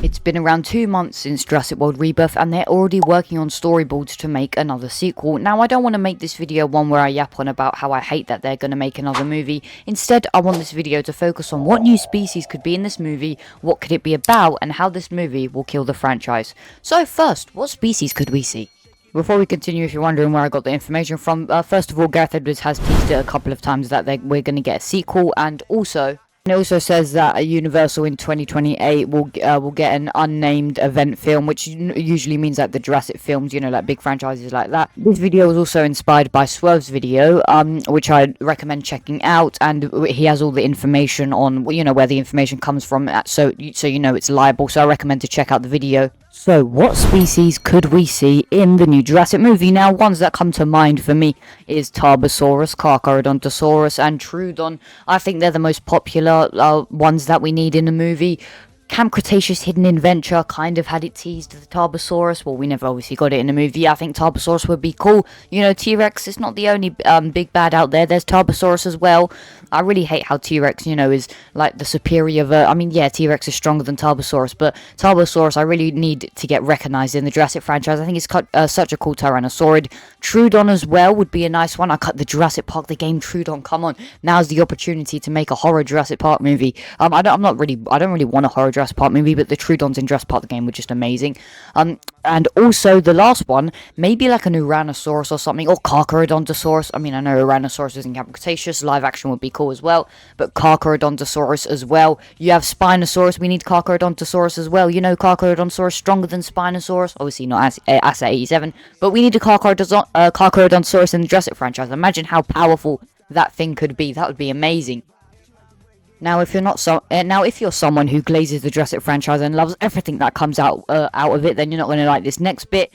It's been around 2 months since Jurassic World Rebirth, and they're already working on storyboards to make another sequel. Now, I don't want to make this video one where I yap on about how I hate that they're going to make another movie. Instead, I want this video to focus on what new species could be in this movie, what could it be about, and how this movie will kill the franchise. So first, what species could we see? Before we continue, if you're wondering where I got the information from, first of all, Gareth Edwards has teased it a couple of times that we're going to get a sequel, and it also says that Universal in 2028 will get an unnamed event film, which usually means like the Jurassic films, you know, like big franchises like that. This video was also inspired by Swerve's video, which I recommend checking out, and he has all the information on, you know, where the information comes from, so you know it's reliable. So I recommend to check out the video. So, what species could we see in the new Jurassic movie? Now, ones that come to mind for me is Tarbosaurus, Carcharodontosaurus, and Troodon. I think they're the most popular ones that we need in the movie. Camp Cretaceous Hidden Adventure kind of had it teased, the Tarbosaurus. Well, we never obviously got it in the movie. I think Tarbosaurus would be cool. You know, T-Rex is not the only big bad out there. There's Tarbosaurus as well. I really hate how T-Rex, you know, is like the superior I mean, yeah, T-Rex is stronger than Tarbosaurus, but Tarbosaurus I really need to get recognized in the Jurassic franchise. I think it's such a cool Tyrannosaurid. Troodon as well would be a nice one. I cut the Jurassic Park, the game Troodon. Come on, now's the opportunity to make a horror Jurassic Park movie. I don't really want a horror Jurassic Park movie, but the Troodons in Jurassic Park the game were just amazing. And also the last one, maybe like an Uranosaurus or something, or Carcharodontosaurus. I mean, I know Uranosaurus is in Camp Cretaceous, live action would be cool as well, but Carcharodontosaurus as well. You have Spinosaurus, we need Carcharodontosaurus as well. You know, Carcharodontosaurus stronger than Spinosaurus, obviously not Assa 87, but we need a Carcharodontosaurus in the Jurassic franchise. Imagine how powerful that thing could be. That would be amazing. Now, if you're someone who glazes the Jurassic franchise and loves everything that comes out of it, then you're not going to like this next bit.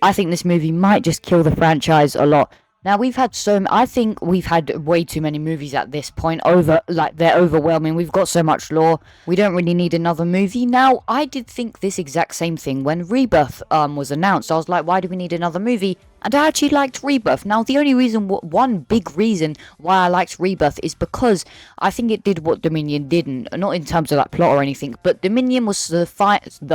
I think this movie might just kill the franchise a lot. Now, I think we've had way too many movies at this point. They're overwhelming. We've got so much lore. We don't really need another movie. Now, I did think this exact same thing when Rebirth was announced. I was like, why do we need another movie? And I actually liked Rebirth. Now, the only reason, one big reason why I liked Rebirth is because I think it did what Dominion didn't. Not in terms of that plot or anything, but Dominion was the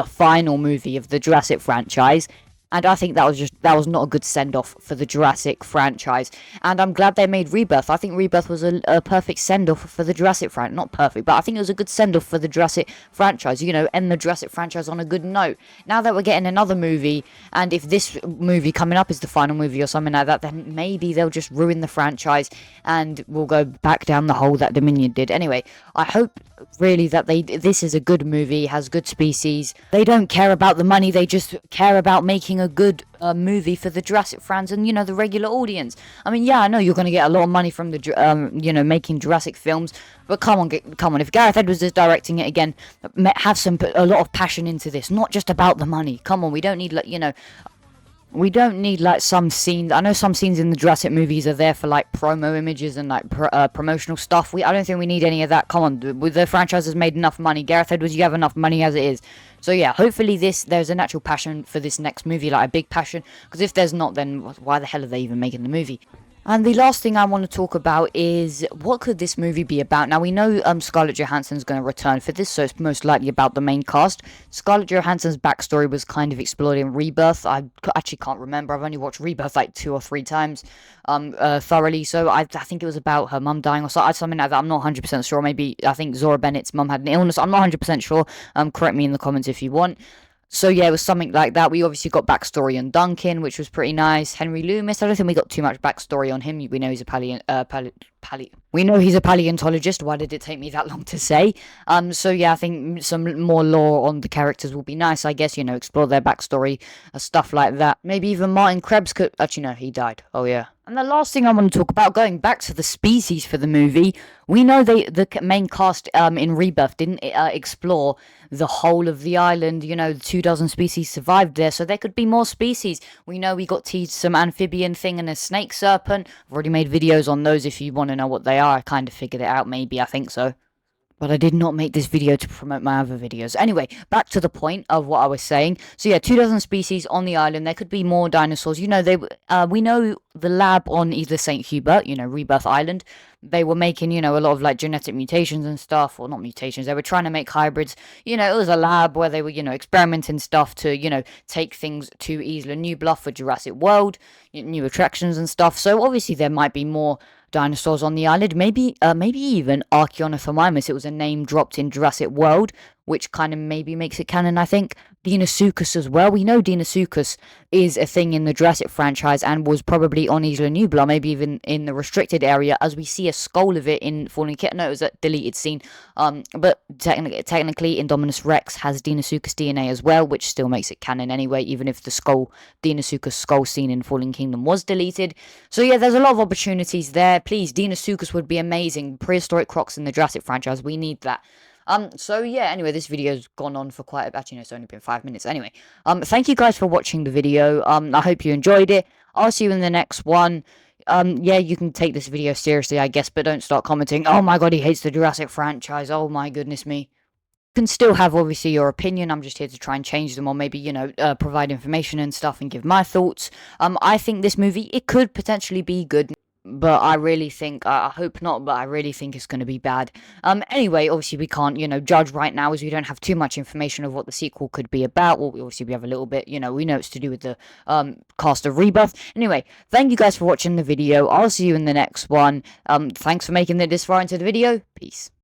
final movie of the Jurassic franchise. And I think that was not a good send-off for the Jurassic franchise. And I'm glad they made Rebirth. I think Rebirth was a perfect send-off for the Jurassic franchise. Not perfect, but I think it was a good send-off for the Jurassic franchise. You know, end the Jurassic franchise on a good note. Now that we're getting another movie, and if this movie coming up is the final movie or something like that, then maybe they'll just ruin the franchise and we'll go back down the hole that Dominion did. Anyway, I hope really that this is a good movie, has good species. They don't care about the money, they just care about making a good movie for the Jurassic fans and, you know, the regular audience. I mean, yeah, I know you're going to get a lot of money from the you know, making Jurassic films, but come on, if Gareth Edwards is directing it again, have a lot of passion into this, not just about the money. Come on, we don't need, like, you know, we don't need like some scenes. I know some scenes in the Jurassic movies are there for like promo images and like promotional stuff. I don't think we need any of that. Come on, the franchise has made enough money. Gareth Edwards, you have enough money as it is. So yeah, hopefully there's a natural passion for this next movie, like a big passion. Because if there's not, then why the hell are they even making the movie? And the last thing I want to talk about is, what could this movie be about? Now, we know Scarlett Johansson's going to return for this, so it's most likely about the main cast. Scarlett Johansson's backstory was kind of explored in Rebirth. I actually can't remember. I've only watched Rebirth like 2 or 3 times thoroughly, so I think it was about her mum dying or something like that. I'm not 100% sure. Maybe, I think Zora Bennett's mum had an illness. I'm not 100% sure. Correct me in the comments if you want. So yeah, it was something like that. We obviously got backstory on Duncan, which was pretty nice. Henry Loomis, I don't think we got too much backstory on him. We know he's a paleontologist. Why did it take me that long to say? So yeah, I think some more lore on the characters will be nice, I guess, you know, explore their backstory, stuff like that. Maybe even Martin Krebs could, actually no, he died. Oh yeah. And the last thing I want to talk about, going back to the species for the movie, we know the main cast in Rebirth didn't explore the whole of the island. You know, 24 species survived there, so there could be more species. We know we got teased some amphibian thing and a snake serpent. I've already made videos on those if you want to know what they are. I kind of figured it out, maybe, I think so. But I did not make this video to promote my other videos. Anyway, back to the point of what I was saying. So yeah, 2 dozen species on the island. There could be more dinosaurs. You know, we know the lab on either St. Hubert, you know, Rebirth Island. They were making, you know, a lot of like genetic mutations and stuff, or not mutations. They were trying to make hybrids. You know, it was a lab where they were, you know, experimenting stuff to, you know, take things to Isla Nublar for Jurassic World, new attractions and stuff. So obviously there might be more dinosaurs on the island. Maybe even Archaeonothomimus. It was a name dropped in Jurassic World, which kind of maybe makes it canon, I think. Deinosuchus as well. We know Deinosuchus is a thing in the Jurassic franchise and was probably on Isla Nublar, maybe even in the restricted area, as we see a skull of it in Fallen Kitten. No, it was a deleted scene. But technically, Indominus Rex has Deinosuchus DNA as well, which still makes it canon anyway, even if the Deinosuchus skull scene in Fallen Kingdom was deleted. So yeah, there's a lot of opportunities there. Please, Deinosuchus would be amazing. Prehistoric crocs in the Jurassic franchise, we need that. So yeah, anyway, this video's gone on for quite actually no, it's only been 5 minutes. Anyway, thank you guys for watching the video. I hope you enjoyed it. I'll see you in the next one. Yeah, you can take this video seriously, I guess, but don't start commenting, oh my god, he hates the Jurassic franchise, oh my goodness me. You can still have, obviously, your opinion. I'm just here to try and change them, or maybe, you know, provide information and stuff and give my thoughts. I think this movie, it could potentially be good, but I really think, I hope not, but I really think it's going to be bad. Anyway, obviously we can't, you know, judge right now as we don't have too much information of what the sequel could be about. Well, obviously we have a little bit, you know, we know it's to do with the cast of Rebirth. Anyway, thank you guys for watching the video. I'll see you in the next one. Thanks for making it this far into the video. Peace.